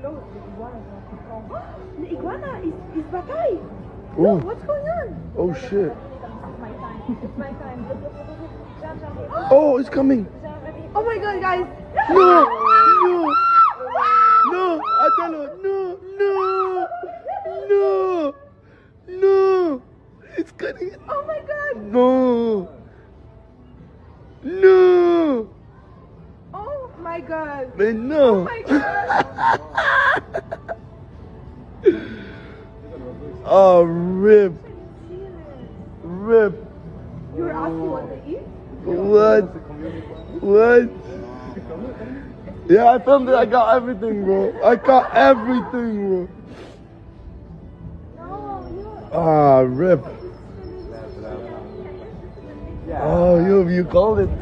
The iguana is bakal. Oh. Look, what's going on? Oh shit. It's my time. Look. Oh, it's coming. Oh my god, guys. No, Atalo, no. It's cutting it. Oh my god. No. Oh my god. No. Oh my god. Oh, rip. You were asking what to eat? What? Yeah, I filmed it. I got everything, bro. Ah, rip. Oh, you called it too.